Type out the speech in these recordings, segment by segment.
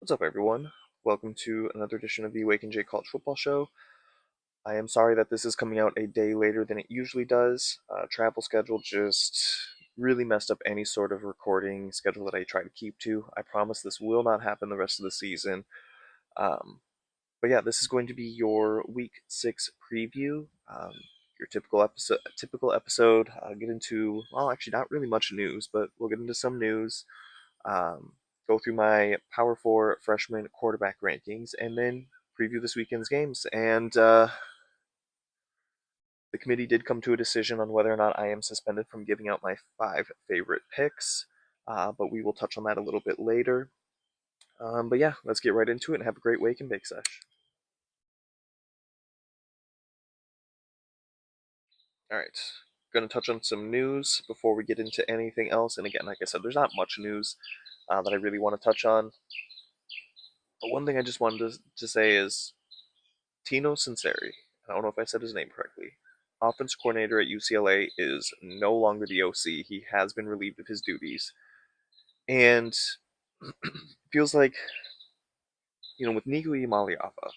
What's up, everyone? Welcome to another edition of the Wake and Jake College Football Show. I am sorry that this is coming out a day later than it usually does. Travel schedule just really messed up any sort of recording schedule that I try to keep to. I promise this will not happen the rest of the season. Um, but yeah, this is going to be your Week 6 preview. Your typical episode. Get into, well, actually, not really much news, but we'll get into some news, um, go through my Power 4 freshman quarterback rankings, and then preview this weekend's games. And the committee did come to a decision on whether or not I am suspended from giving out my 5 favorite picks, but we will touch on that a little bit later. But yeah, let's get right into it and have a great Wake and Bake Sesh. All right, going to touch on some news before we get into anything else. And again, like I said, there's not much news that I really want to touch on. But one thing I just wanted to say is Tino Sinceri, I don't know if I said his name correctly, offense coordinator at UCLA, is no longer the OC. He has been relieved of his duties. And feels like, with Nico Imaliafa,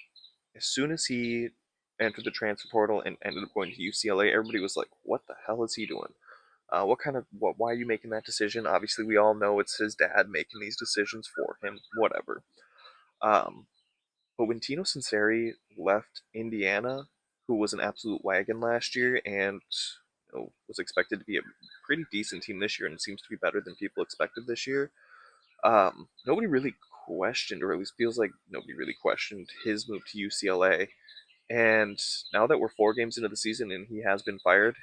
as soon as he entered the transfer portal and ended up going to UCLA, everybody was like, what the hell is he doing? Why are you making that decision? Obviously, we all know it's his dad making these decisions for him, whatever. Um, But when Tino Sinceri left Indiana, who was an absolute wagon last year and was expected to be a pretty decent team this year and seems to be better than people expected this year, nobody really questioned, or at least feels like nobody really questioned his move to UCLA. And now that we're 4 games into the season and he has been fired,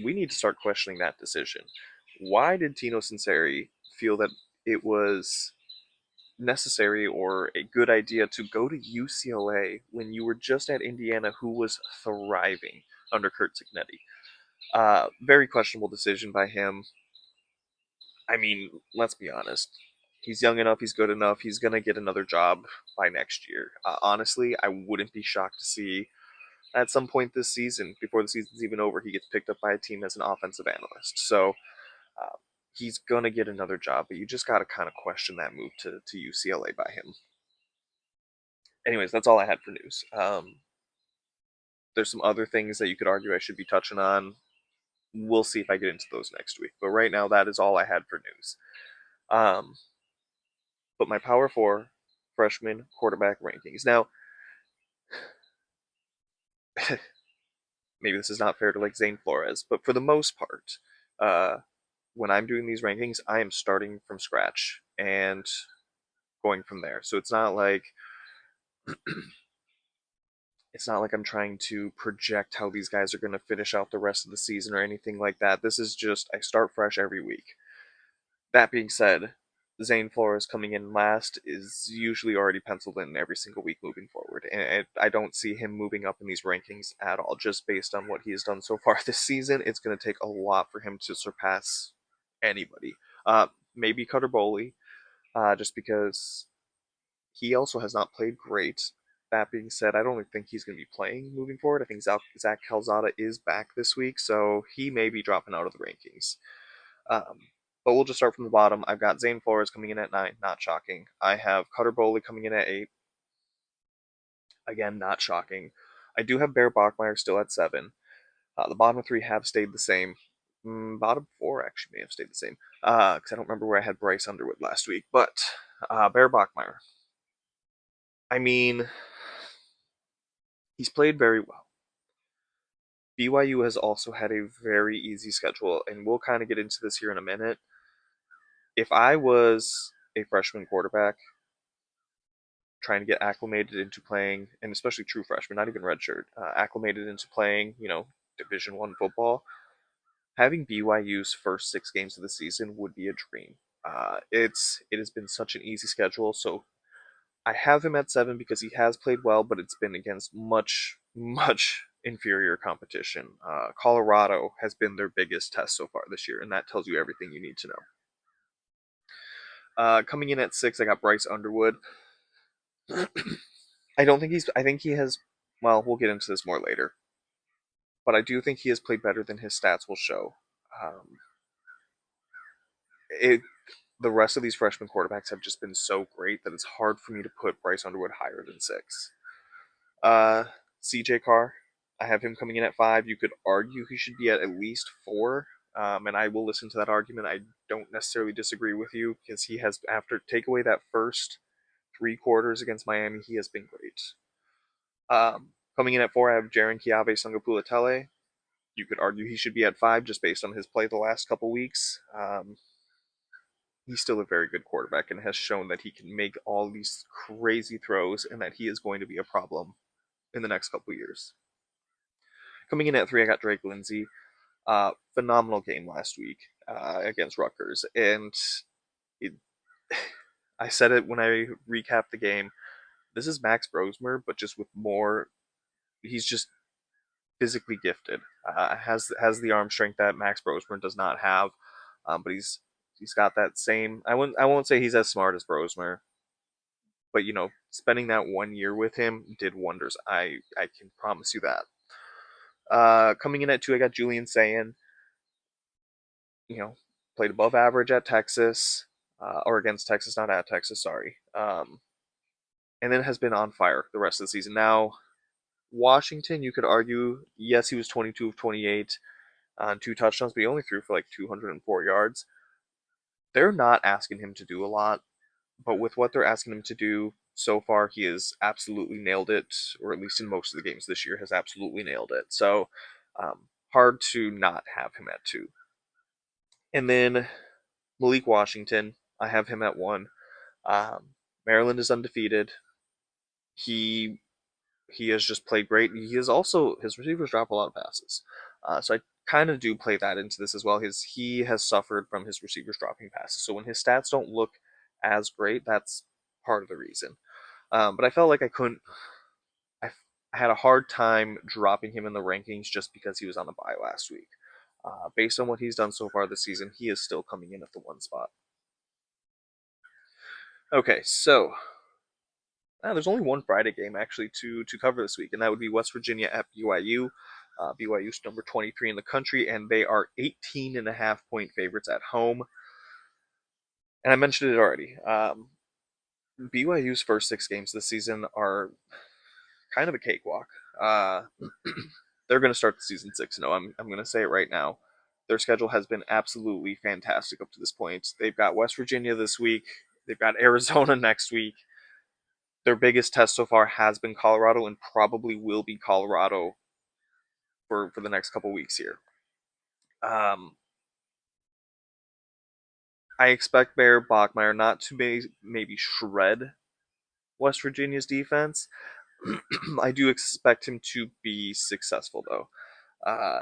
we need to start questioning that decision. Why did Tino Sinceri feel that it was necessary or a good idea to go to UCLA when you were just at Indiana, who was thriving under Kurt Cignetti? Very questionable decision by him. I mean, let's be honest. He's young enough, he's good enough, he's going to get another job by next year. Honestly, I wouldn't be shocked to see at some point this season, before the season's even over, he gets picked up by a team as an offensive analyst. So uh, he's going to get another job, but you just got to kind of question that move to UCLA by him. Anyways, that's all I had for news. There's some other things that you could argue I should be touching on. We'll see if I get into those next week. But right now, that is all I had for news. Um, but my Power 4 freshman quarterback rankings. Now, maybe this is not fair to like Zane Flores, but for the most part, uh, when I'm doing these rankings, I am starting from scratch and going from there. So it's not like I'm trying to project how these guys are going to finish out the rest of the season or anything like that. This is just I start fresh every week. That being said, Zane Flores coming in last is usually already penciled in every single week moving forward, and I don't see him moving up in these rankings at all. Just based on what he has done so far this season, it's going to take a lot for him to surpass anybody. Maybe Cutter Boley, just because he also has not played great. That being said, I don't think he's going to be playing moving forward. I think Zach Calzada is back this week, so he may be dropping out of the rankings. Um, but we'll just start from the bottom. I've got Zane Flores coming in at 9, not shocking. I have Cutter Boley coming in at 8, again, not shocking. I do have Bear Bachmeyer still at 7. The bottom 3 have stayed the same. Bottom 4 actually may have stayed the same because I don't remember where I had Bryce Underwood last week. But Bear Bachmeyer, I mean, he's played very well. BYU has also had a very easy schedule, and we'll kind of get into this here in a minute. If I was a freshman quarterback trying to get acclimated into playing, and especially true freshman, not even redshirt, acclimated into playing, Division 1 football, having BYU's first 6 games of the season would be a dream. It has been such an easy schedule, so I have him at 7 because he has played well, but it's been against much inferior competition. Colorado has been their biggest test so far this year, and that tells you everything you need to know. Coming in at 6, I got Bryce Underwood. I think he has, well, we'll get into this more later, but I do think he has played better than his stats will show. Um, it, the rest of these freshman quarterbacks have just been so great that it's hard for me to put Bryce Underwood higher than 6. Uh, CJ Carr, I have him coming in at 5. You could argue he should be at least 4, and I will listen to that argument. I don't necessarily disagree with you because he has, after take away that first 3 quarters against Miami, he has been great. Coming in at 4, I have Jaren Kiave Sungapula. You could argue he should be at 5 just based on his play the last couple weeks. He's still a very good quarterback and has shown that he can make all these crazy throws and that he is going to be a problem in the next couple years. Coming in at 3, I got Drake Lindsay. Phenomenal game last week against Rutgers, and it, I said it when I recapped the game. This is Max Brosmer, but just with more. He's just physically gifted. Has the arm strength that Max Brosmer does not have, but he's got that same. I won't say he's as smart as Brosmer, but spending that 1 year with him did wonders. I can promise you that. Coming in at 2, I got Julian Sayin. You know, played above average at Texas, or against Texas, not at Texas. Sorry. And then has been on fire the rest of the season. Now, Washington, you could argue, yes, he was 22 of 28 on 2 touchdowns, but he only threw for like 204 yards. They're not asking him to do a lot, but with what they're asking him to do so far, he has absolutely nailed it, or at least in most of the games this year, has absolutely nailed it. So, hard to not have him at 2. And then Malik Washington, I have him at 1. Um, Maryland is undefeated. He he has just played great. He is also his receivers drop a lot of passes, so I kind of do play that into this as well. He has suffered from his receivers dropping passes, so when his stats don't look as great, that's part of the reason. But I felt like I couldn't. I, I had a hard time dropping him in the rankings just because he was on the bye last week. Based on what he's done so far this season, he is still coming in at the 1 spot. Okay, so there's only one Friday game actually to cover this week, and that would be West Virginia at BYU. BYU's number 23 in the country, and they are 18.5-point favorites at home. And I mentioned it already. BYU's first 6 games this season are kind of a cakewalk. They're going to start the season 6-0. I'm going to say it right now. Their schedule has been absolutely fantastic up to this point. They've got West Virginia this week. They've got Arizona next week. Their biggest test so far has been Colorado and probably will be Colorado for the next couple weeks here. Um, I expect Bear Bachmeier not to maybe shred West Virginia's defense. I do expect him to be successful though. Uh,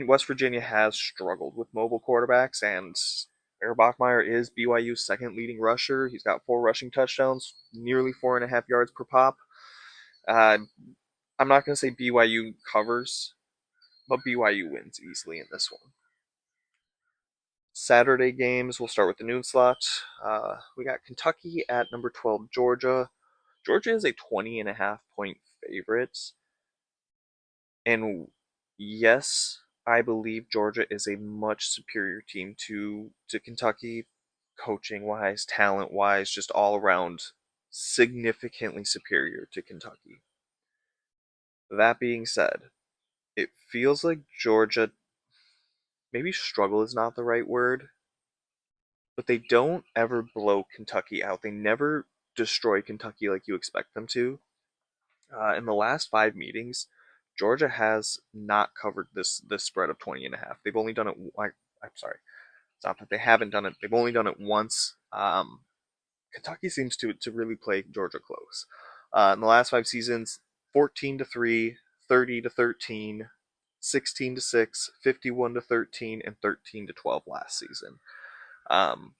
West Virginia has struggled with mobile quarterbacks, and Bear Bachmeier is BYU's second leading rusher. He's got 4 rushing touchdowns, nearly 4.5 yards per pop. Uh, I'm not going to say BYU covers, but BYU wins easily in this one. Saturday games, we'll start with the noon slot. We got Kentucky at number 12, Georgia. Georgia is a 20.5-point favorite. And yes, I believe Georgia is a much superior team to Kentucky, coaching wise, talent wise, just all around significantly superior to Kentucky. That being said, it feels like Georgia, maybe struggle is not the right word, but they don't ever blow Kentucky out. They never destroy Kentucky like you expect them to. In the last 5 meetings, Georgia has not covered this spread of 20.5. They've only done it. I'm sorry, it's not that they haven't done it. They've only done it once. Kentucky seems to really play Georgia close. In the last 5 seasons, 14-3, 30-13, 16-6, 51-13, and 13-12 last season. Um,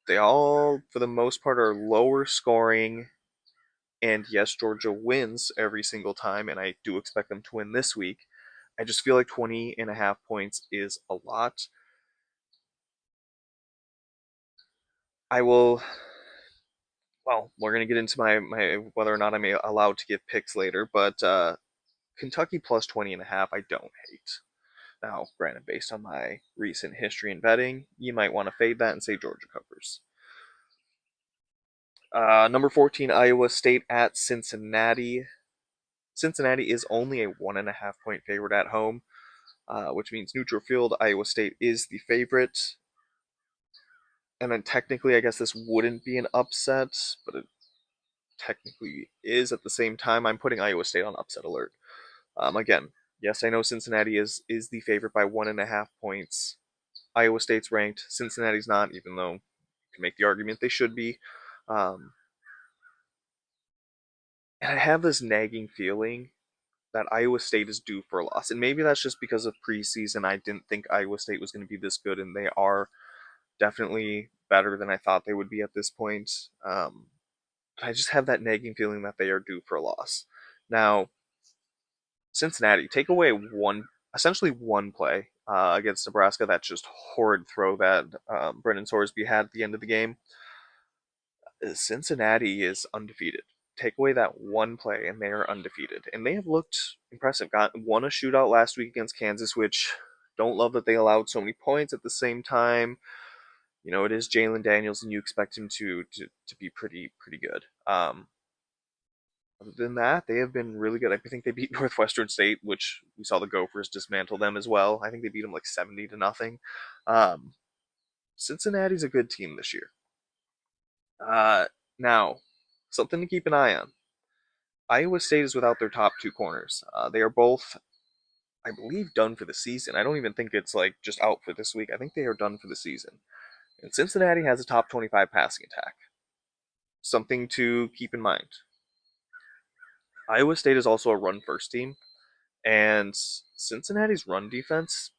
they all, for the most part, are lower scoring. And yes, Georgia wins every single time, and I do expect them to win this week. I just feel like 20.5 points is a lot. I will. Well, we're going to get into my whether or not I'm allowed to give picks later, but Kentucky plus 20.5, I don't hate. Now, granted, based on my recent history in betting, you might want to fade that and say Georgia covers. Number 14, Iowa State at Cincinnati. Cincinnati is only a 1.5 point favorite at home, which means neutral field. Iowa State is the favorite. And then technically, I guess this wouldn't be an upset, but it technically is at the same time. I'm putting Iowa State on upset alert. Again, yes, I know Cincinnati is the favorite by 1.5 points. Iowa State's ranked. Cincinnati's not, even though you can make the argument they should be. Um, and I have this nagging feeling that Iowa State is due for a loss. And maybe that's just because of preseason. I didn't think Iowa State was going to be this good, and they are definitely better than I thought they would be at this point. I just have that nagging feeling that they are due for a loss. Now, Cincinnati, take away essentially one play against Nebraska. That just horrid throw that Brendan Sorsby had at the end of the game. Cincinnati is undefeated. Take away that one play, and they are undefeated. And they have looked impressive. Won a shootout last week against Kansas, which don't love that they allowed so many points at the same time. You know, it is Jalen Daniels, and you expect him to be pretty good. Other than that, they have been really good. I think they beat Northwestern State, which we saw the Gophers dismantle them as well. I think they beat them like 70-0. Um, Cincinnati's a good team this year. Now, something to keep an eye on. Iowa State is without their top two corners. They are both, I believe, done for the season. I don't even think it's like just out for this week. I think they are done for the season. And Cincinnati has a top 25 passing attack. Something to keep in mind. Iowa State is also a run first team, and Cincinnati's run defense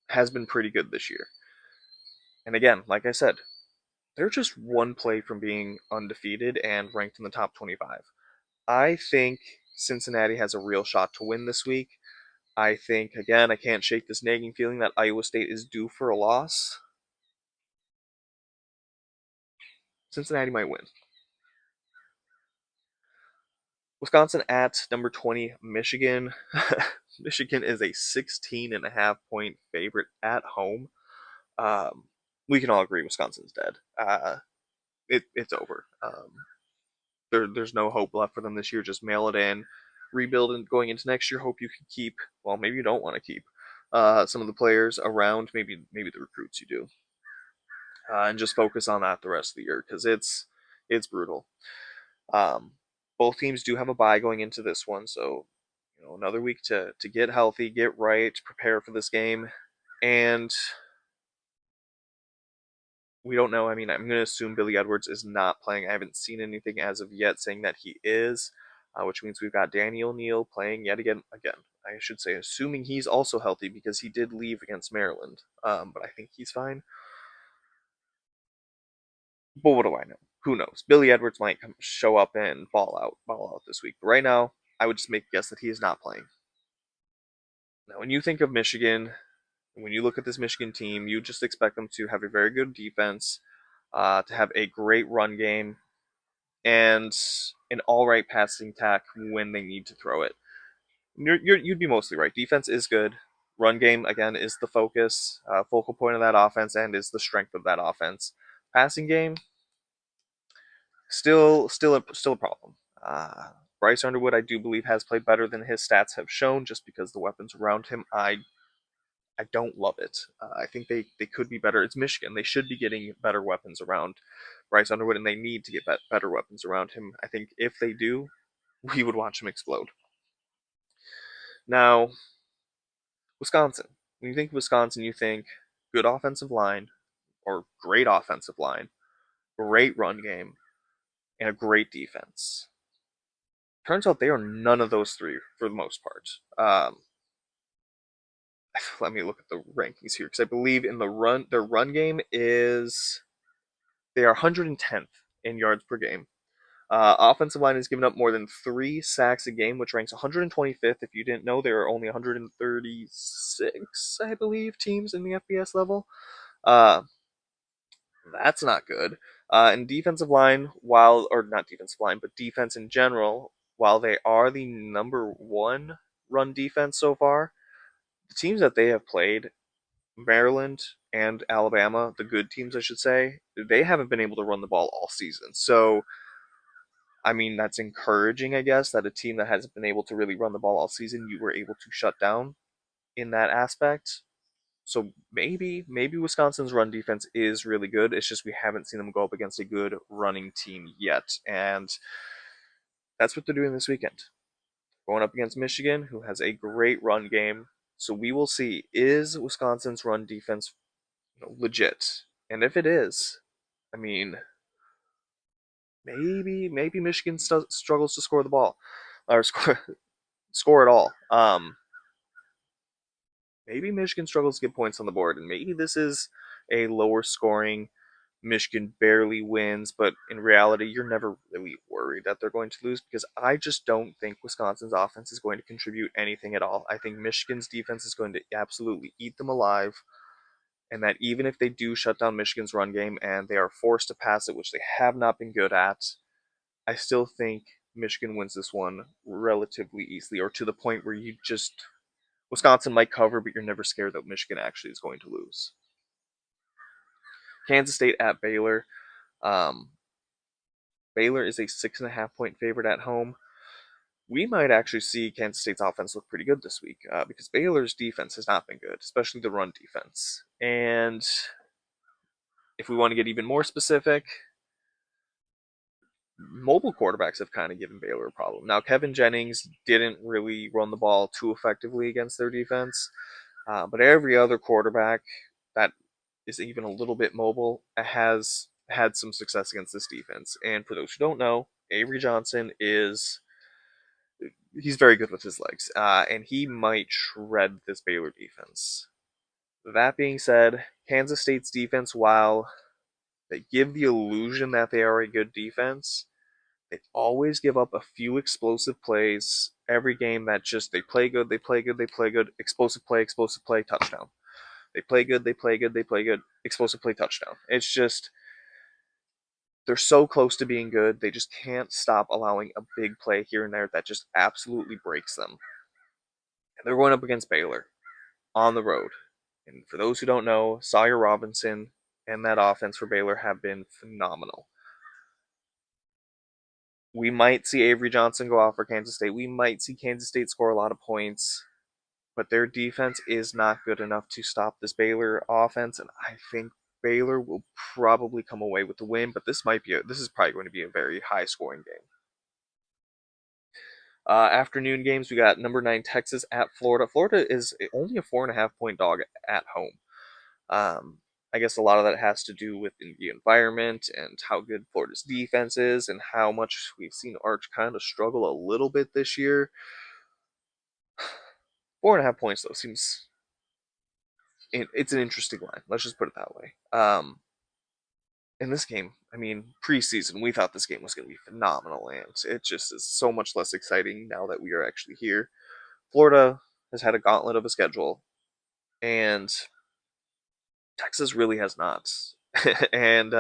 has been pretty good this year. And again, like I said, they're just one play from being undefeated and ranked in the top 25. I think Cincinnati has a real shot to win this week. I think, again, I can't shake this nagging feeling that Iowa State is due for a loss. Cincinnati might win. Wisconsin at number 20, Michigan. Michigan is a 16.5 point favorite at home. Um, we can all agree Wisconsin's dead. It's over. There's no hope left for them this year. Just mail it in, rebuild, and going into next year, hope you can keep. Well, maybe you don't want to keep some of the players around. Maybe the recruits you do, and just focus on that the rest of the year because it's brutal. Um, both teams do have a bye going into this one, so another week to get healthy, get right, prepare for this game, and we don't know. I mean, I'm going to assume Billy Edwards is not playing. I haven't seen anything as of yet saying that he is, which means we've got Danny O'Neal playing yet again. Again, I should say, assuming he's also healthy because he did leave against Maryland, but I think he's fine. But what do I know? Who knows? Billy Edwards might show up and ball out this week. But right now, I would just make a guess that he is not playing. Now, when you think of Michigan, when you look at this Michigan team, you just expect them to have a very good defense, to have a great run game, and an all right passing attack when they need to throw it. You'd be mostly right. Defense is good. Run game again is the focal point of that offense, and is the strength of that offense. Passing game, still a problem. Bryce Underwood, I do believe, has played better than his stats have shown, just because the weapons around him, I don't love it. I think they could be better. It's Michigan. They should be getting better weapons around Bryce Underwood, and they need to get better weapons around him. I think if they do, we would watch him explode. Now, Wisconsin. When you think of Wisconsin, you think good offensive line, or great offensive line, great run game, and a great defense. Turns out they are none of those three for the most part. Let me look at the rankings here because I believe in their run game is they are 110th in yards per game. Offensive line has given up more than 3 sacks a game, which ranks 125th. If you didn't know, there are only 136, I believe, teams in the FBS level. Uh, that's not good. And defensive line, or not defensive line, but defense in general, while they are the number one run defense so far, the teams that they have played, Maryland and Alabama, the good teams, I should say, they haven't been able to run the ball all season. So, I mean, that's encouraging, I guess, that a team that hasn't been able to really run the ball all season, you were able to shut down in that aspect. So maybe Wisconsin's run defense is really good. It's just we haven't seen them go up against a good running team yet, and that's what they're doing this weekend. Going up against Michigan, who has a great run game. So we will see, is Wisconsin's run defense legit? And if it is, I mean, maybe Michigan struggles to score the ball or score at all. Maybe Michigan struggles to get points on the board, and maybe this is a lower scoring. Michigan barely wins, but in reality, you're never really worried that they're going to lose because I just don't think Wisconsin's offense is going to contribute anything at all. I think Michigan's defense is going to absolutely eat them alive, and that even if they do shut down Michigan's run game and they are forced to pass it, which they have not been good at, I still think Michigan wins this one relatively easily, or to the point where you just Wisconsin might cover, but you're never scared that Michigan actually is going to lose. Kansas State at Baylor. Um, Baylor is a 6.5 point favorite at home. We might actually see Kansas State's offense look pretty good this week because Baylor's defense has not been good, especially the run defense. And if we want to get even more specific, mobile quarterbacks have kind of given Baylor a problem. Now, Kevin Jennings didn't really run the ball too effectively against their defense, but every other quarterback that is even a little bit mobile has had some success against this defense. And for those who don't know, Avery Johnson is he's very good with his legs, and he might shred this Baylor defense. That being said, Kansas State's defense, while they give the illusion that they are a good defense, they always give up a few explosive plays every game that just they play good, they play good, they play good, explosive play, touchdown. They play good, they play good, they play good, explosive play, touchdown. It's just they're so close to being good, they just can't stop allowing a big play here and there that just absolutely breaks them. And they're going up against Baylor on the road. And for those who don't know, Sawyer Robinson and that offense for Baylor have been phenomenal. We might see Avery Johnson go off for Kansas State. We might see Kansas State score a lot of points, but their defense is not good enough to stop this Baylor offense, and I think Baylor will probably come away with the win. But this is probably going to be a very high scoring game. Afternoon games, we got number 9 Texas at Florida. Florida is only a 4.5 point dog at home. I guess a lot of that has to do with the environment and how good Florida's defense is and how much we've seen Arch kind of struggle a little bit this year. 4.5 points though seems it's an interesting line. Let's just put it that way. In this game, I mean, preseason, we thought this game was going to be phenomenal, and it just is so much less exciting now that we are actually here. Florida has had a gauntlet of a schedule, and Texas really has not. And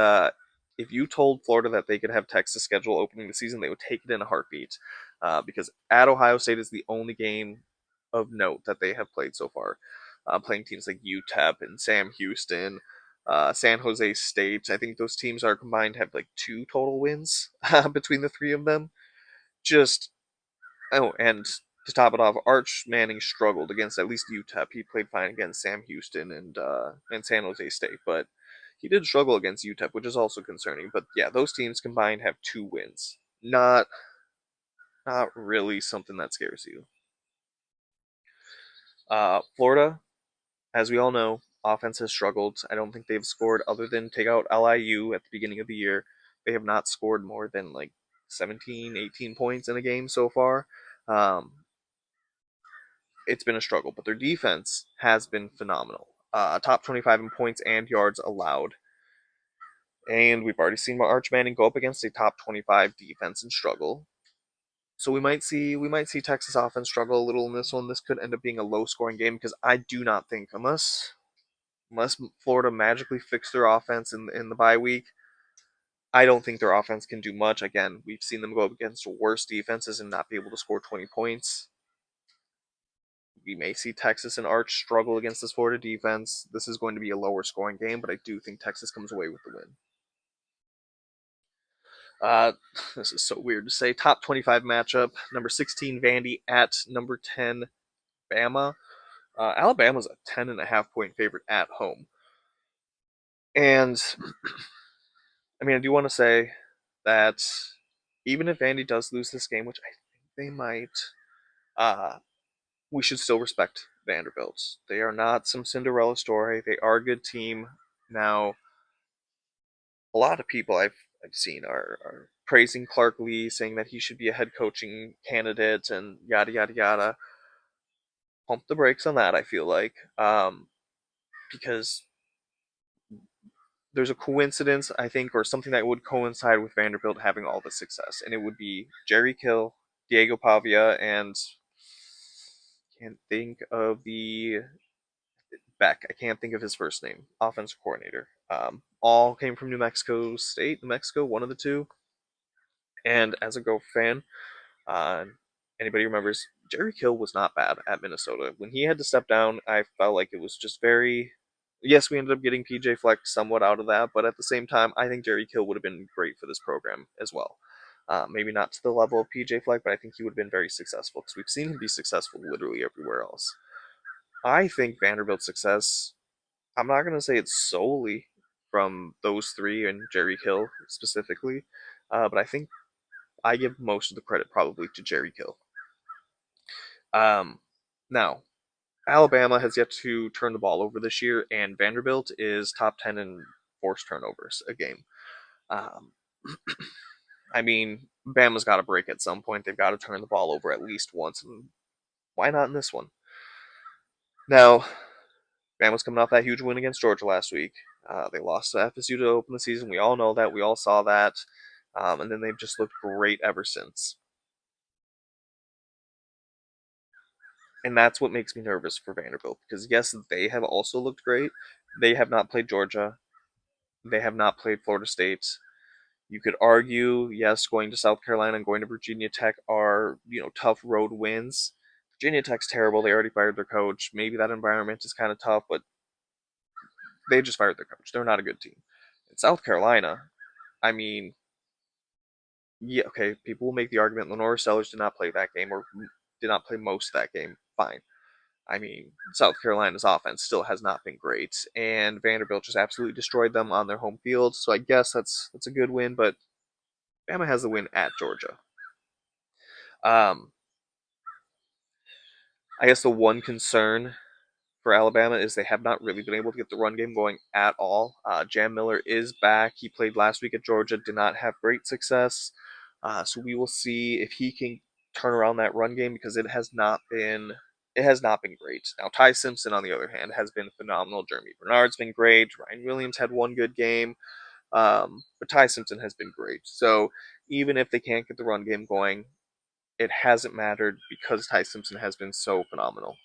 if you told Florida that they could have Texas schedule opening the season, they would take it in a heartbeat. Because at Ohio State is the only game of note that they have played so far. Playing teams like UTEP and Sam Houston, San Jose State. I think those teams are combined have like 2 total wins between the 3 of them. Just Oh, and to top it off, Arch Manning struggled against at least UTEP. He played fine against Sam Houston and San Jose State, but he did struggle against UTEP, which is also concerning. But yeah, those teams combined have 2 wins. Not really something that scares you. Florida, as we all know, offense has struggled. I don't think they've scored other than take out LIU at the beginning of the year. They have not scored more than like 17, 18 points in a game so far. Um, it's been a struggle, but their defense has been phenomenal. Top 25 in points and yards allowed. And we've already seen Arch Manning go up against a top 25 defense and struggle. So we might see Texas offense struggle a little in this one. This could end up being a low scoring game because I do not think unless Florida magically fix their offense in the bye week, I don't think their offense can do much. Again, we've seen them go up against worse defenses and not be able to score 20 points. We may see Texas and Arch struggle against this Florida defense. This is going to be a lower scoring game, but I do think Texas comes away with the win. Uh, this is so weird to say. Top 25 matchup: number 16 Vandy at number 10 Bama. Alabama's a 10.5 point favorite at home, and I mean I do want to say that even if Vandy does lose this game, which I think they might, uh, we should still respect Vanderbilt. They are not some Cinderella story. They are a good team. Now, a lot of people I've seen are praising Clark Lee, saying that he should be a head coaching candidate and yada yada yada. Pump the brakes on that. I feel like because there's a coincidence I think, or something that would coincide with Vanderbilt having all the success, and it would be Jerry Kill, Diego Pavia, and can't think of the Beck. I can't think of his first name. Offensive coordinator. All came from New Mexico State, New Mexico, one of the two. And as a Go fan, uh, anybody remembers Jerry Kill was not bad at Minnesota. When he had to step down, I felt like it was just very. Yes, we ended up getting PJ Fleck somewhat out of that, but at the same time, I think Jerry Kill would have been great for this program as well. Maybe not to the level of PJ Fleck, but I think he would have been very successful because we've seen him be successful literally everywhere else. I think Vanderbilt's success, I'm not going to say it's solely from those three and Jerry Kill specifically, but I think I give most of the credit probably to Jerry Kill. Um, Now, Alabama has yet to turn the ball over this year, and Vanderbilt is top 10 in forced turnovers a game. Um, I mean, Bama's got to break at some point. They've got to turn the ball over at least once, and why not in this one? Now, Bama's coming off that huge win against Georgia last week. They lost to FSU to open the season. We all know that. We all saw that. And then they've just looked great ever since. And that's what makes me nervous for Vanderbilt because, yes, they have also looked great. They have not played Georgia. They have not played Florida State. You could argue, yes, going to South Carolina and going to Virginia Tech are, tough road wins. Virginia Tech's terrible. They already fired their coach. Maybe that environment is kind of tough, but they just fired their coach. They're not a good team. In South Carolina, I mean, yeah, okay, people will make the argument Lenore Sellers did not play that game or did not play most of that game. Fine. I mean, South Carolina's offense still has not been great, and Vanderbilt just absolutely destroyed them on their home field. So I guess that's a good win, but Bama has the win at Georgia. Um, I guess the one concern for Alabama is they have not really been able to get the run game going at all. Jam Miller is back. He played last week at Georgia, did not have great success. So we will see if he can turn around that run game because it has not been great. Now Ty Simpson, on the other hand, has been phenomenal. Jeremy Bernard's been great. Ryan Williams had one good game, but Ty Simpson has been great. So even if they can't get the run game going, it hasn't mattered because Ty Simpson has been so phenomenal.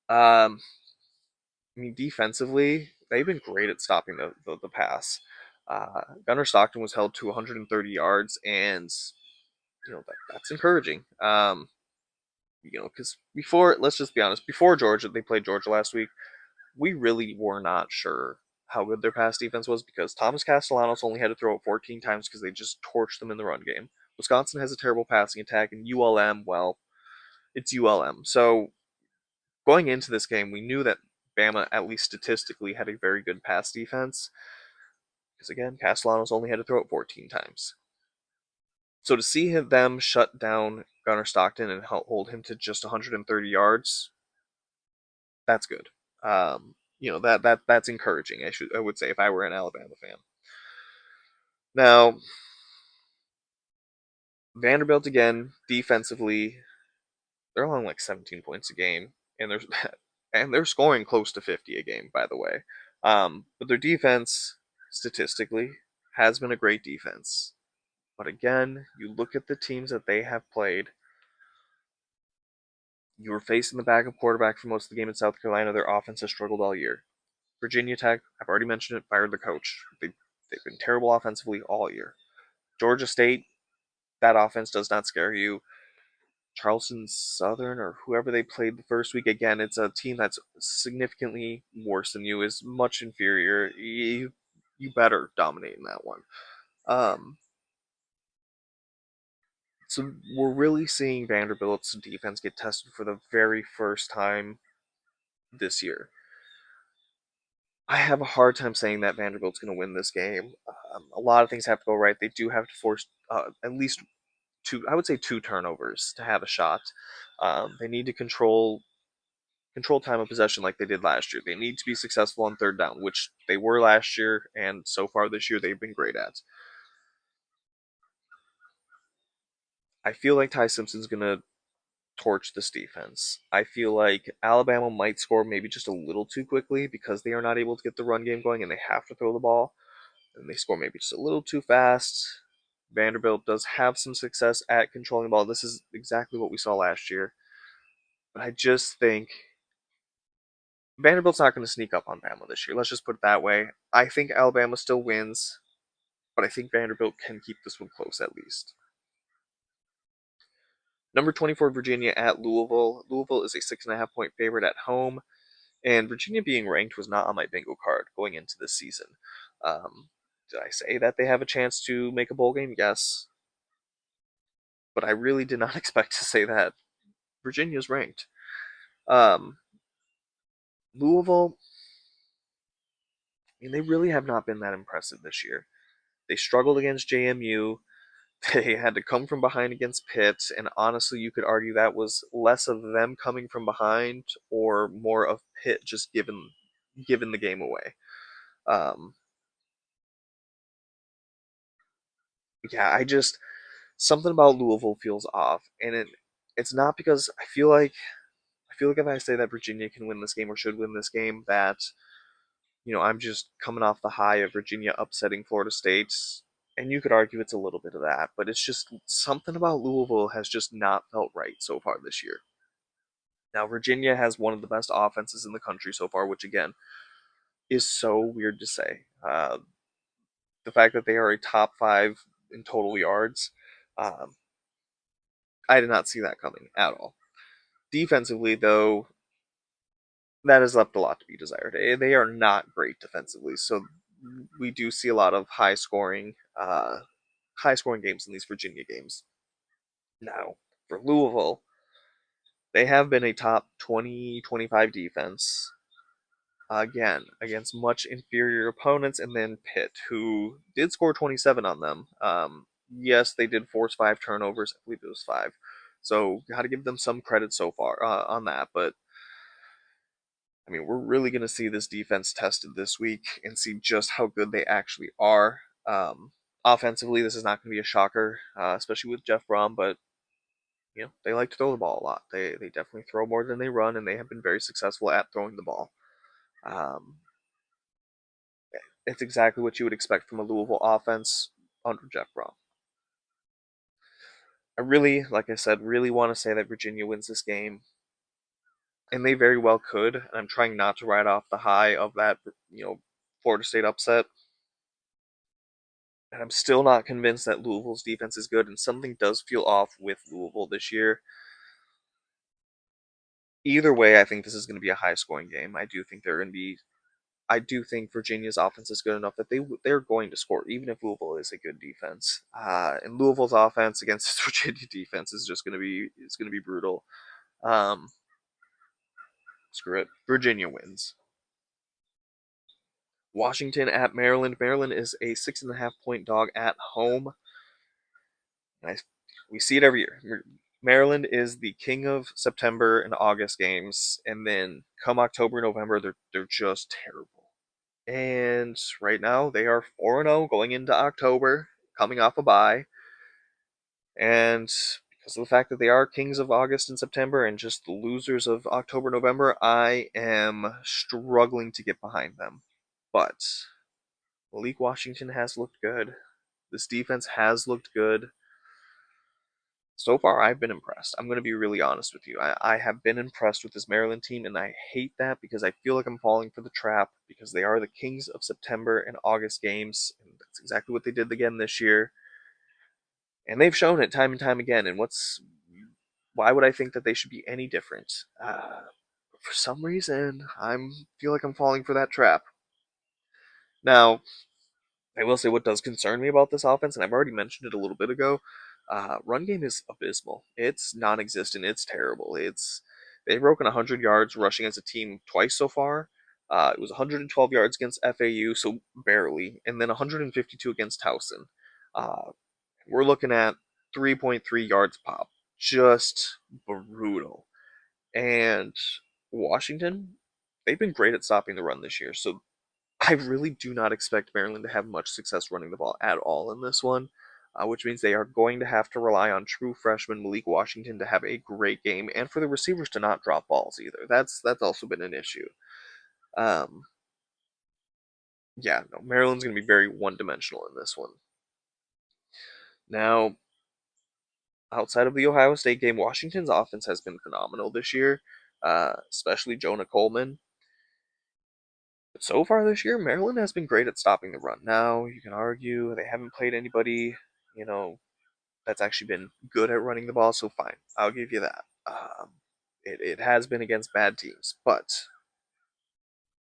Um, I mean, defensively, they've been great at stopping the pass. Gunnar Stockton was held to 130 yards, and that's encouraging. Because before, let's just be honest, before Georgia, they played Georgia last week. We really were not sure how good their pass defense was because Thomas Castellanos only had to throw it 14 times because they just torched them in the run game. Wisconsin has a terrible passing attack, and ULM, well, it's ULM. So going into this game, we knew that Bama, at least statistically, had a very good pass defense. Because again, Castellanos only had to throw it 14 times. So to see them shut down Gunnar Stockton and hold him to just 130 yards, that's good. That's encouraging. I would say if I were an Alabama fan. Now Vanderbilt again defensively, they're on like 17 points a game, and they're and they're scoring close to 50 a game, by the way. But their defense, statistically, has been a great defense. But again, you look at the teams that they have played. You were facing the backup quarterback for most of the game in South Carolina. Their offense has struggled all year. Virginia Tech, I've already mentioned it, fired the coach. They've been terrible offensively all year. Georgia State, that offense does not scare you. Charleston Southern or whoever they played the first week. Again, it's a team that's significantly worse than you, is much inferior. You better dominate in that one. Um, so we're really seeing Vanderbilt's defense get tested for the very first time this year. I have a hard time saying that Vanderbilt's going to win this game. A lot of things have to go right. They do have to force at least two, I would say two turnovers to have a shot. They need to control time of possession like they did last year. They need to be successful on third down, which they were last year, and so far this year they've been great at. I feel like Ty Simpson's going to torch this defense. I feel like Alabama might score maybe just a little too quickly because they are not able to get the run game going and they have to throw the ball. And they score maybe just a little too fast. Vanderbilt does have some success at controlling the ball. This is exactly what we saw last year. But I just think Vanderbilt's not going to sneak up on Bama this year. Let's just put it that way. I think Alabama still wins, but I think Vanderbilt can keep this one close at least. Number 24, Virginia at Louisville. Louisville is a 6.5 point favorite at home, and Virginia being ranked was not on my bingo card going into this season. Did I say that they have a chance to make a bowl game? Yes. But I really did not expect to say that Virginia's ranked. Um, Louisville, I mean, they really have not been that impressive this year. They struggled against JMU. They had to come from behind against Pitt, and honestly, you could argue that was less of them coming from behind or more of Pitt just given the game away. Um, yeah, I just something about Louisville feels off, and it's not because I feel like if I say that Virginia can win this game or should win this game, that I'm just coming off the high of Virginia upsetting Florida State, and you could argue it's a little bit of that, but it's just something about Louisville has just not felt right so far this year. Now, Virginia has one of the best offenses in the country so far, which again is so weird to say. The fact that they are a top five in total yards, um, I did not see that coming at all. Defensively, though, that has left a lot to be desired. They are not great defensively, so we do see a lot of high scoring games in these Virginia games. Now, for Louisville, they have been a top 20, 25 defense again against much inferior opponents, and then Pitt, who did score 27 on them. Yes, they did force five turnovers. I believe it was five. So, got to give them some credit so far on that. But I mean, we're really going to see this defense tested this week and see just how good they actually are. Offensively, this is not going to be a shocker, especially with Jeff Brom, but they like to throw the ball a lot. They definitely throw more than they run, and they have been very successful at throwing the ball. Um, it's exactly what you would expect from a Louisville offense under Jeff Brom. I really, like I said, really want to say that Virginia wins this game, and they very well could. And I'm trying not to ride off the high of that, Florida State upset. And I'm still not convinced that Louisville's defense is good, and something does feel off with Louisville this year. Either way, I think this is going to be a high-scoring game. I do think Virginia's offense is good enough that they're going to score, even if Louisville is a good defense. And Louisville's offense against Virginia defense is just going to be brutal. Um, Screw it, Virginia wins. Washington at Maryland. Maryland is a 6.5 point dog at home. I, we see it every year. Maryland is the king of September and August games, and then come October, November, they're just terrible. And right now they are 4-0 going into October, coming off a bye. And because of the fact that they are kings of August and September and just the losers of October, November, I am struggling to get behind them. But Malik Washington has looked good. This defense has looked good. So far, I've been impressed. I'm going to be really honest with you. I have been impressed with this Maryland team, and I hate that because I feel like I'm falling for the trap because they are the kings of September and August games. And that's exactly what they did again this year. And they've shown it time and time again. And Why would I think that they should be any different? For some reason, I feel like I'm falling for that trap. Now, I will say what does concern me about this offense, and I've already mentioned it a little bit ago. Run game is abysmal. It's non-existent. It's terrible. They've broken 100 yards rushing as a team twice so far. It was 112 yards against FAU, so barely, and then 152 against Towson. Uh, we're looking at 3.3 yards pop. Just brutal. And Washington, they've been great at stopping the run this year, so I really do not expect Maryland to have much success running the ball at all in this one, which means they are going to have to rely on true freshman Malik Washington to have a great game, and for the receivers to not drop balls either. That's also been an issue. Um, yeah, no, Maryland's going to be very one-dimensional in this one. Now, outside of the Ohio State game, Washington's offense has been phenomenal this year, especially Jonah Coleman. But so far this year, Maryland has been great at stopping the run. Now, you can argue they haven't played anybody, that's actually been good at running the ball, so fine. I'll give you that. It has been against bad teams, but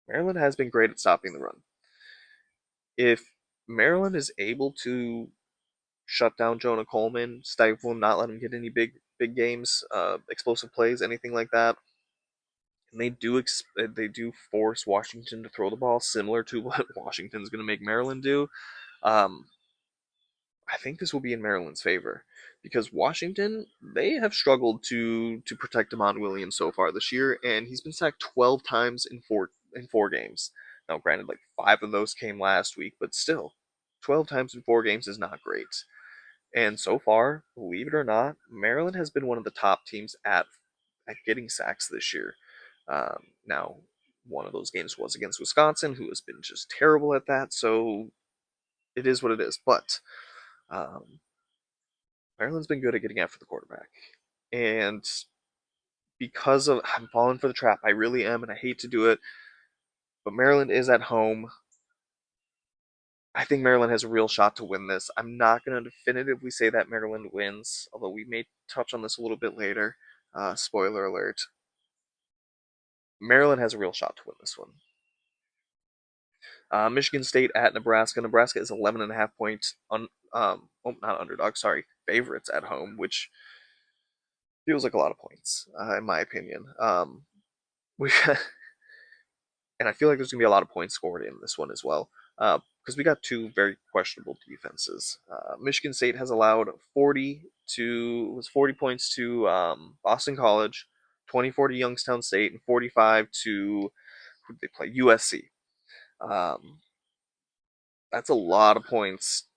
Maryland has been great at stopping the run. If Maryland is able to shut down Jonah Coleman, stifle him, not let him get any big games, explosive plays, anything like that, and they do force Washington to throw the ball, similar to what Washington's going to make Maryland do. Um, I think this will be in Maryland's favor because Washington they have struggled to protect Demond Williams so far this year, and he's been sacked 12 times in four games. Now, granted, like five of those came last week, but still, 12 times in 4 games is not great. And so far, believe it or not, Maryland has been one of the top teams at getting sacks this year. Now, one of those games was against Wisconsin, who has been just terrible at that. So it is what it is. But um, Maryland's been good at getting after the quarterback. And because of I'm falling for the trap, I really am, and I hate to do it, but Maryland is at home. I think Maryland has a real shot to win this. I'm not going to definitively say that Maryland wins, although we may touch on this a little bit later. Spoiler alert. Maryland has a real shot to win this one. Michigan State at Nebraska. Nebraska is 11.5 point not underdog, sorry, favorites at home, which feels like a lot of points, in my opinion. We and I feel like there's gonna be a lot of points scored in this one as well, because we got two very questionable defenses. Michigan State has allowed 40 points to Boston College, 24 to Youngstown State, and 45 to who did they play USC. Um, that's a lot of points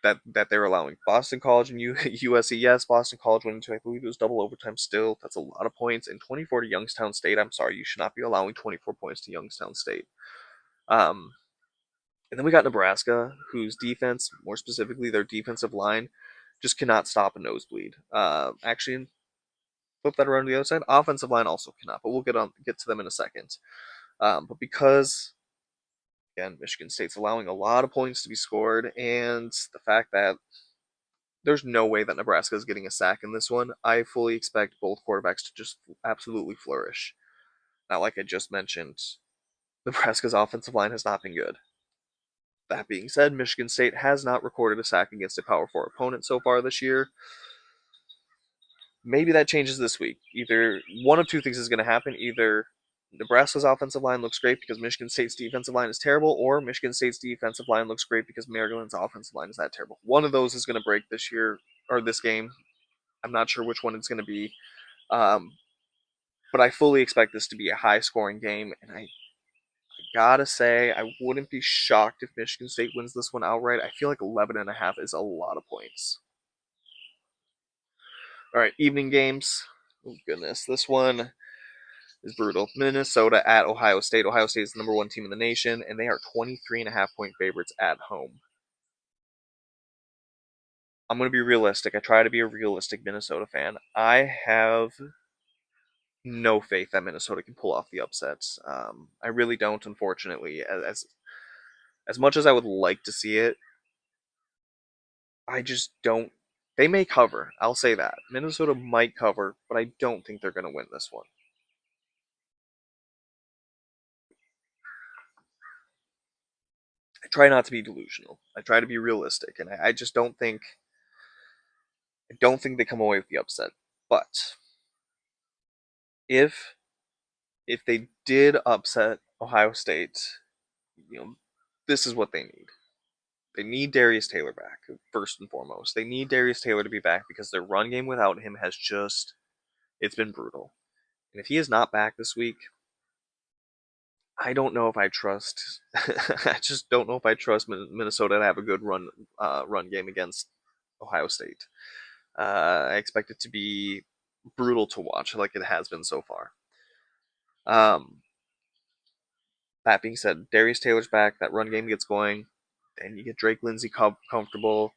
that they're allowing. Boston College and USC, yes, Boston College went into I believe it was double overtime. Still, that's a lot of points. And 24 to Youngstown State. I'm sorry, you should not be allowing 24 points to Youngstown State. Um, and then we got Nebraska, whose defense, more specifically their defensive line, just cannot stop a nosebleed. Actually, flip that around to the other side. Offensive line also cannot, but we'll get to them in a second. But because again, Michigan State's allowing a lot of points to be scored, and the fact that there's no way that Nebraska is getting a sack in this one, I fully expect both quarterbacks to just absolutely flourish. Now, like I just mentioned, Nebraska's offensive line has not been good. That being said, Michigan State has not recorded a sack against a Power 4 opponent so far this year. Maybe that changes this week. Either one of two things is going to happen. Either Nebraska's offensive line looks great because Michigan State's defensive line is terrible, or Michigan State's defensive line looks great because Maryland's offensive line is that terrible. One of those is going to break this year or this game. I'm not sure which one it's going to be. Um, but I fully expect this to be a high scoring game, and I gotta say, I wouldn't be shocked if Michigan State wins this one outright. I feel like 11.5 is a lot of points. All right, evening games. Oh, goodness. This one is brutal. Minnesota at Ohio State. Ohio State is the number one team in the nation, and they are 23.5 point favorites at home. I'm going to be realistic. I try to be a realistic Minnesota fan. I have no faith that Minnesota can pull off the upsets. I really don't, unfortunately. As much as I would like to see it, I just don't They may cover. I'll say that. Minnesota might cover, but I don't think they're going to win this one. I try not to be delusional. I try to be realistic, and I just don't think they come away with the upset. But if if they did upset Ohio State, you know, this is what they need. They need Darius Taylor back, first and foremost. They need Darius Taylor to be back because their run game without him has just it's been brutal. And if he is not back this week, I don't know if I trust. I just don't know if I trust Minnesota to have a good run game against Ohio State. I expect it to be brutal to watch, like it has been so far. Um, that being said, Darius Taylor's back. That run game gets going. Then you get Drake Lindsey comfortable.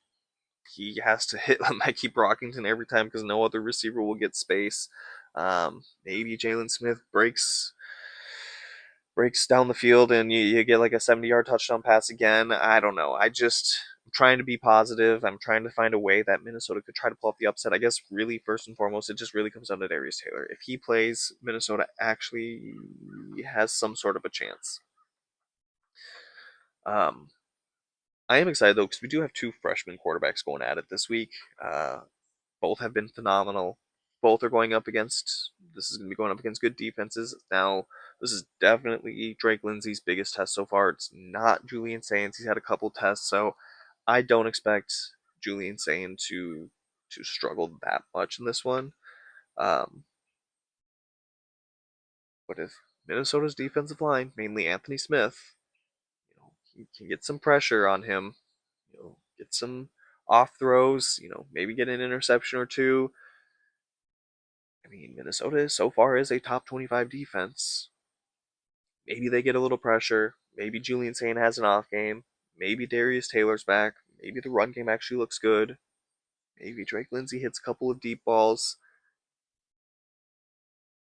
He has to hit Mikey Brockington every time because no other receiver will get space. Maybe Jalen Smith breaks down the field and you get like a 70-yard touchdown pass again. I don't know. I'm trying to be positive. I'm trying to find a way that Minnesota could try to pull up the upset. I guess really first and foremost, it just really comes down to Darius Taylor. If he plays, Minnesota actually has some sort of a chance. Um, I am excited though because we do have two freshman quarterbacks going at it this week. Both have been phenomenal. Both are going up against. This is going to be going up against good defenses. Now, this is definitely Drake Lindsey's biggest test so far. It's not Julian Saints. He's had a couple tests, so I don't expect Julian Saints to struggle that much in this one. Um, but if Minnesota's defensive line, mainly Anthony Smith, he can get some pressure on him. Get some off throws. Maybe get an interception or two. I mean, Minnesota so far is a top 25 defense. Maybe they get a little pressure. Maybe Julian Saint has an off game. Maybe Darius Taylor's back. Maybe the run game actually looks good. Maybe Drake Lindsey hits a couple of deep balls.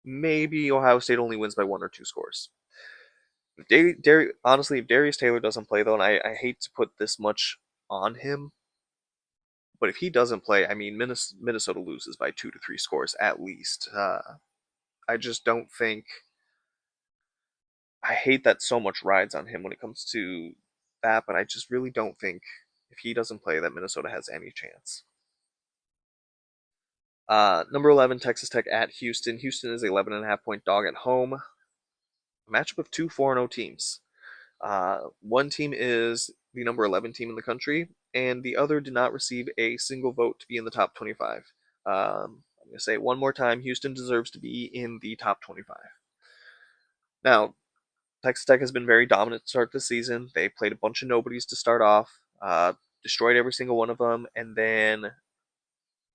Maybe Ohio State only wins by one or two scores. Honestly, if Darius Taylor doesn't play though, and I hate to put this much on him, but if he doesn't play, I mean, Minnesota loses by 2 to 3 scores at least. I just don't think I hate that so much rides on him when it comes to that, but I just really don't think if he doesn't play that Minnesota has any chance. Number 11, Texas Tech at Houston. Houston is a 11.5 point dog at home. A matchup of two 4-0 teams. One team is the number 11 team in the country, and the other did not receive a single vote to be in the top 25. I'm going to say it one more time. Houston deserves to be in the top 25. Now, Texas Tech has been very dominant to start the season. They played a bunch of nobodies to start off, destroyed every single one of them, and then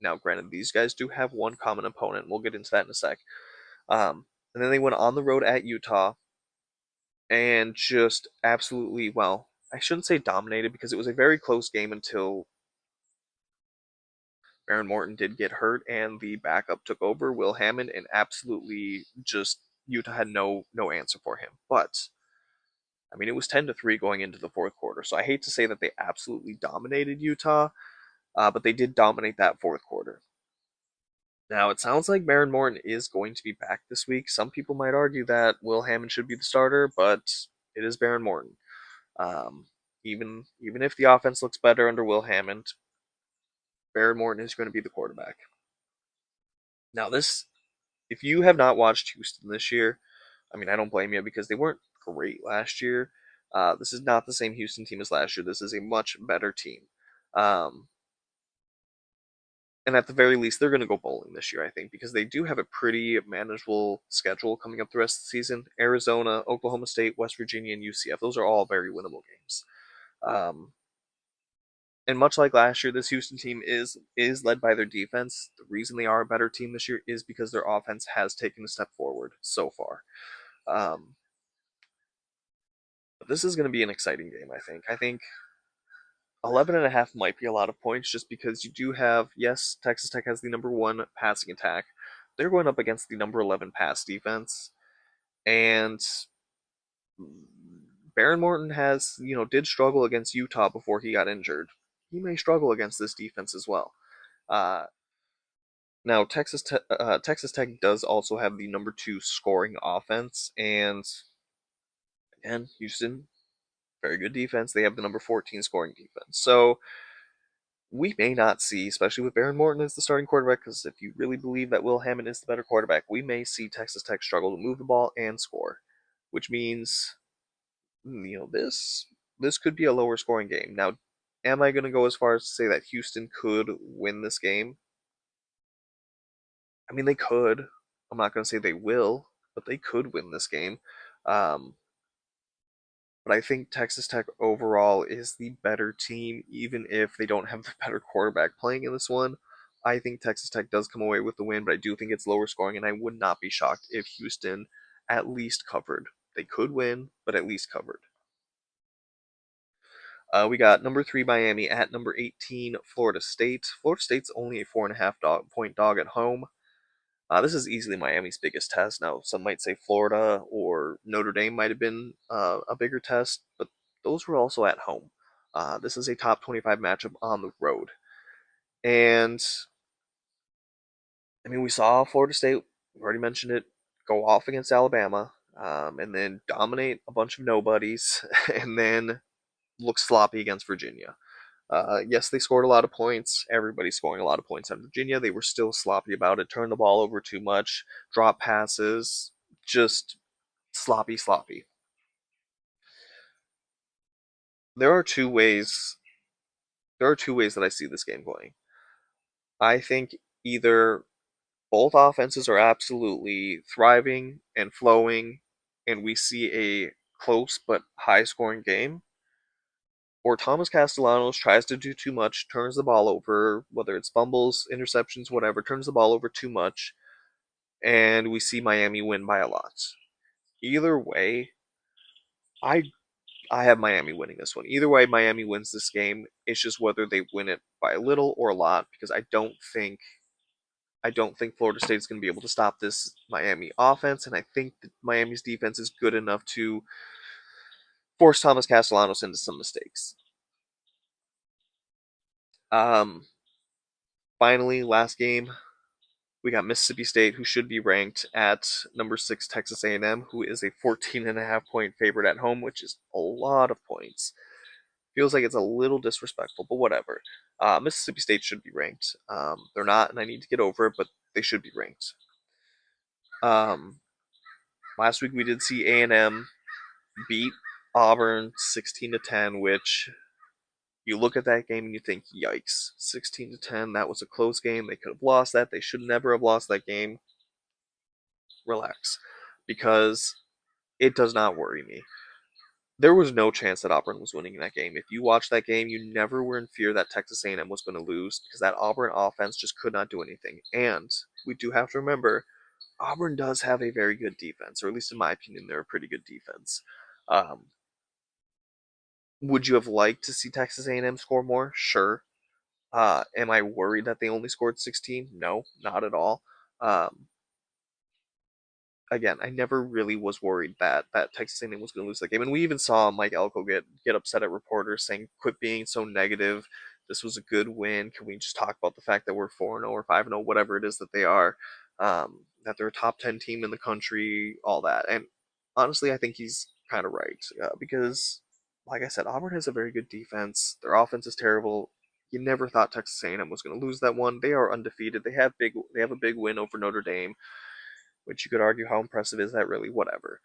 now, granted, these guys do have one common opponent. We'll get into that in a sec. And then they went on the road at Utah and just absolutely, well, I shouldn't say dominated because it was a very close game until Aaron Morton did get hurt and the backup took over, Will Hammond, and absolutely just Utah had no answer for him. But I mean, it was 10-3 going into the fourth quarter. So I hate to say that they absolutely dominated Utah, but they did dominate that fourth quarter. Now, it sounds like Baron Morton is going to be back this week. Some people might argue that Will Hammond should be the starter, but it is Baron Morton. Um, even if the offense looks better under Will Hammond, Baron Morton is going to be the quarterback. Now, if you have not watched Houston this year, I mean, I don't blame you because they weren't great last year. This is not the same Houston team as last year. This is a much better team. Um, and at the very least, they're going to go bowling this year, I think, because they do have a pretty manageable schedule coming up the rest of the season. Arizona, Oklahoma State, West Virginia, and UCF. Those are all very winnable games. Um, and much like last year, this Houston team is led by their defense. The reason they are a better team this year is because their offense has taken a step forward so far. Um, but this is going to be an exciting game, I think. I think 11 and a half might be a lot of points just because you do have, yes, Texas Tech has the number one passing attack. They're going up against the number 11 pass defense. And Baron Morton did struggle against Utah before he got injured. He may struggle against this defense as well. Uh, Now, Texas Tech does also have the number two scoring offense, and again, Houston, very good defense. They have the number 14 scoring defense. So we may not see, especially with Baron Morton as the starting quarterback, because if you really believe that Will Hammond is the better quarterback, we may see Texas Tech struggle to move the ball and score, which means this could be a lower scoring game. Now, am I going to go as far as to say that Houston could win this game? I mean, they could. I'm not going to say they will, but they could win this game. Um, but I think Texas Tech overall is the better team, even if they don't have the better quarterback playing in this one. I think Texas Tech does come away with the win, but I do think it's lower scoring, and I would not be shocked if Houston at least covered. They could win, but at least covered. We got number three Miami at number 18 Florida State. Florida State's only a 4.5 point dog at home. This is easily Miami's biggest test. Now, some might say Florida or Notre Dame might have been a bigger test, but those were also at home. This is a top 25 matchup on the road. And, I mean, we saw Florida State, we already mentioned it, go off against Alabama, and then dominate a bunch of nobodies, and then look sloppy against Virginia. Yes, they scored a lot of points. Everybody's scoring a lot of points on Virginia. They were still sloppy about it, turned the ball over too much, drop passes, just sloppy, sloppy. There are two ways. There are two ways that I see this game going. I think either both offenses are absolutely thriving and flowing, and we see a close but high-scoring game, or Thomas Castellanos tries to do too much, turns the ball over, whether it's fumbles, interceptions, whatever, turns the ball over too much, and we see Miami win by a lot. Either way, I I have Miami winning this one. Either way, Miami wins this game. It's just whether they win it by a little or a lot, because I don't think Florida State is going to be able to stop this Miami offense, and I think that Miami's defense is good enough to force Thomas Castellanos into some mistakes. Um, Finally, last game, we got Mississippi State, who should be ranked at number 6 Texas A&M, who is a 14.5 point favorite at home, which is a lot of points. Feels like it's a little disrespectful, but whatever. Mississippi State should be ranked. They're not, and I need to get over it, but they should be ranked. Um, Last week we did see A&M beat Auburn 16-10, which you look at that game and you think, yikes, 16-10. That was a close game. They could have lost that. They should never have lost that game. Relax, because it does not worry me. There was no chance that Auburn was winning that game. If you watched that game, you never were in fear that Texas A&M was going to lose, because that Auburn offense just could not do anything. And we do have to remember, Auburn does have a very good defense, or at least in my opinion, they're a pretty good defense. Um, would you have liked to see Texas A&M score more? Sure. Am I worried that they only scored 16? No, not at all. Um, Again, I never really was worried that Texas A&M was going to lose that game, and we even saw Mike Elko get upset at reporters saying, "Quit being so negative. This was a good win. Can we just talk about the fact that we're 4-0 or 5-0, whatever it is that they are? That they're a top 10 team in the country, all that." And honestly, I think he's kind of right, because, like I said, Auburn has a very good defense. Their offense is terrible. You never thought Texas A&M was going to lose that one. They are undefeated. They have a big win over Notre Dame, which you could argue how impressive is that really, whatever.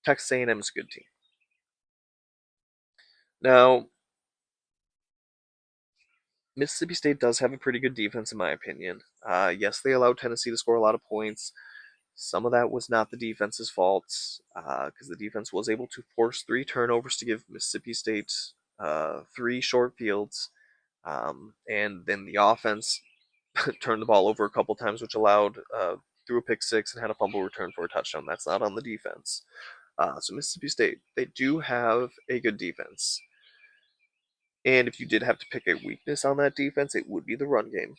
Texas A&M is a good team. Now, Mississippi State does have a pretty good defense in my opinion. Yes, they allowed Tennessee to score a lot of points. Some of that was not the defense's fault, because the defense was able to force 3 turnovers to give Mississippi State 3 short fields, and then the offense turned the ball over a couple times, which allowed threw a pick six and had a fumble return for a touchdown. That's not on the defense. So Mississippi State, they do have a good defense. And if you did have to pick a weakness on that defense, it would be the run game.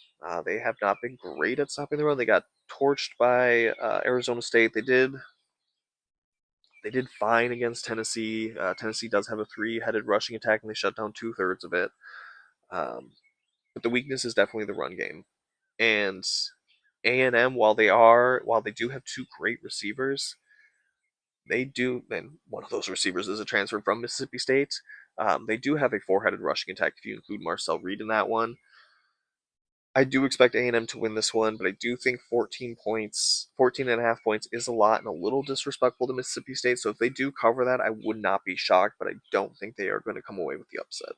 They have not been great at stopping the run. They got torched by Arizona State. They did fine against Tennessee. Tennessee does have a three-headed rushing attack, and they shut down 2/3 of it. Um, but the weakness is definitely the run game. And A&M, while they do have two great receivers, they do, and one of those receivers is a transfer from Mississippi State. They do have a four-headed rushing attack if you include Marcel Reed in that one. I do expect A&M to win this one, but I do think 14 points, 14 and a half points is a lot and a little disrespectful to Mississippi State. So if they do cover that, I would not be shocked, but I don't think they are going to come away with the upset.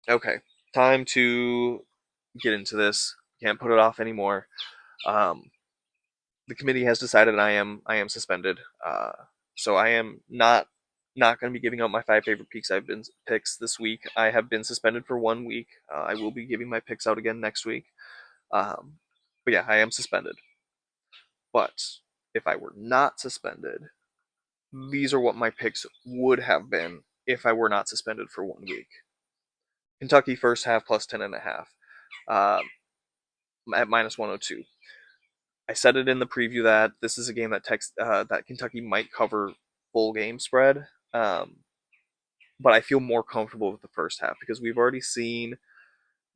Okay, time to get into this. Can't put it off anymore. Um, the committee has decided I am suspended. So I am not going to be giving out my five favorite picks this week. I have been suspended for 1 week. I will be giving my picks out again next week. Um, but yeah, I am suspended. But if I were not suspended, these are what my picks would have been if I were not suspended for 1 week. Kentucky first half plus 10.5 at minus 102. I said it in the preview that this is a game that Kentucky might cover full game spread, but I feel more comfortable with the first half because we've already seen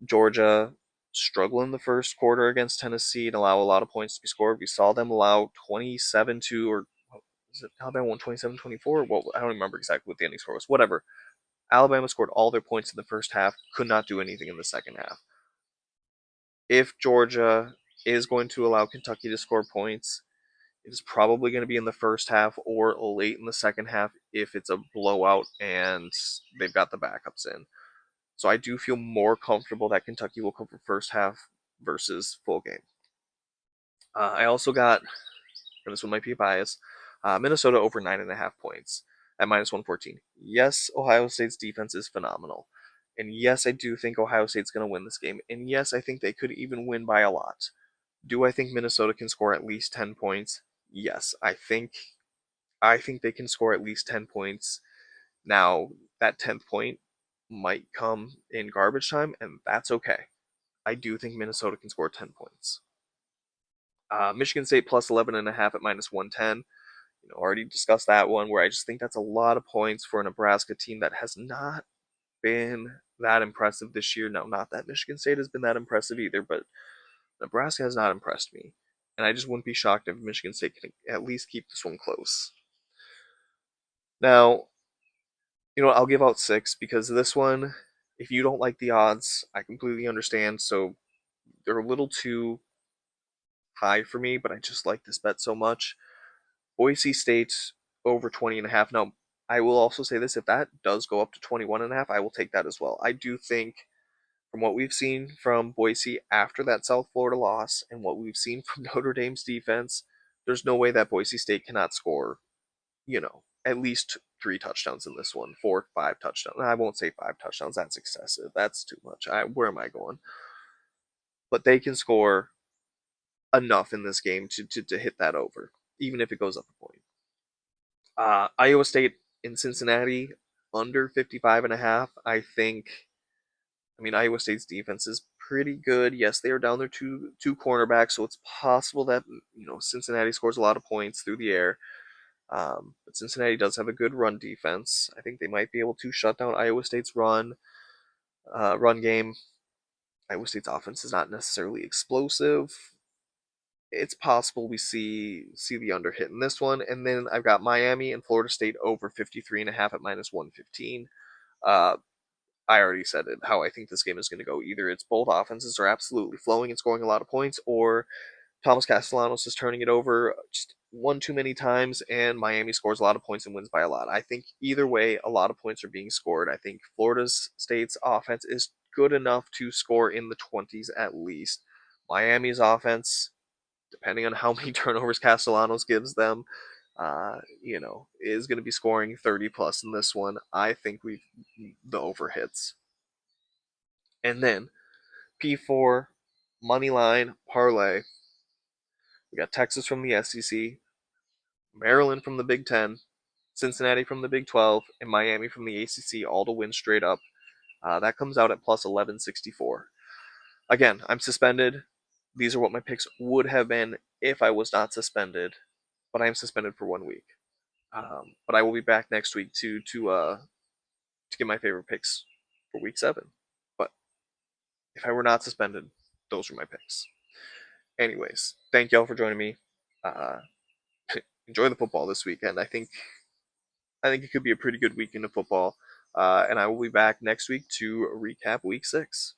Georgia struggle in the first quarter against Tennessee and allow a lot of points to be scored. We saw them allow 27 to, or is it Alabama won 27-24? Well, I don't remember exactly what the ending score was. Whatever. Alabama scored all their points in the first half, could not do anything in the second half. If Georgia is going to allow Kentucky to score points, it is probably going to be in the first half or late in the second half if it's a blowout and they've got the backups in. So I do feel more comfortable that Kentucky will cover first half versus full game. I also got, and this one might be a bias, Minnesota over 9.5 points at minus 114. Yes, Ohio State's defense is phenomenal. And yes, I do think Ohio State's going to win this game. And yes, I think they could even win by a lot. Do I think Minnesota can score at least 10 points? Yes, I think they can score at least 10 points. Now, that 10th point might come in garbage time, and that's okay. I do think Minnesota can score 10 points. Michigan State plus 11.5 at minus 110. Already discussed that one where I just think that's a lot of points for a Nebraska team that has not been that impressive this year. Now, not that Michigan State has been that impressive either, but Nebraska has not impressed me. And I just wouldn't be shocked if Michigan State can at least keep this one close. Now, I'll give out 6 because this one, if you don't like the odds, I completely understand. So they're a little too high for me, but I just like this bet so much. Boise State over 20.5. Now, I will also say this, if that does go up to 21.5, I will take that as well. I do think from what we've seen from Boise after that South Florida loss and what we've seen from Notre Dame's defense, there's no way that Boise State cannot score, at least 3 touchdowns in this one, 4, 5 touchdowns. I won't say 5 touchdowns. That's excessive. That's too much. Where am I going? But they can score enough in this game to hit that over, even if it goes up a point. Iowa State in Cincinnati under 55.5. I mean, Iowa State's defense is pretty good. Yes, they are down their two cornerbacks, so it's possible that Cincinnati scores a lot of points through the air. But Cincinnati does have a good run defense. I think they might be able to shut down Iowa State's run game. Iowa State's offense is not necessarily explosive. It's possible we see the under hit in this one. And then I've got Miami and Florida State over 53.5 at minus 115. Uh, I already said it, how I think this game is going to go. Either it's both offenses are absolutely flowing and scoring a lot of points, or Thomas Castellanos is turning it over just one too many times, and Miami scores a lot of points and wins by a lot. I think either way, a lot of points are being scored. I think Florida State's offense is good enough to score in the 20s at least. Miami's offense, depending on how many turnovers Castellanos gives them, is going to be scoring 30 plus in this one. I think the over hits. And then P4 money line parlay. We got Texas from the SEC, Maryland from the Big Ten, Cincinnati from the Big 12, and Miami from the ACC, all to win straight up. That comes out at plus 1164. Again, I'm suspended. These are what my picks would have been if I was not suspended, but I am suspended for 1 week. But I will be back next week to get my favorite picks for week 7. But if I were not suspended, those are my picks. Anyways, thank y'all for joining me. Uh, enjoy the football this weekend. I think it could be a pretty good weekend of football. And I will be back next week to recap week 6.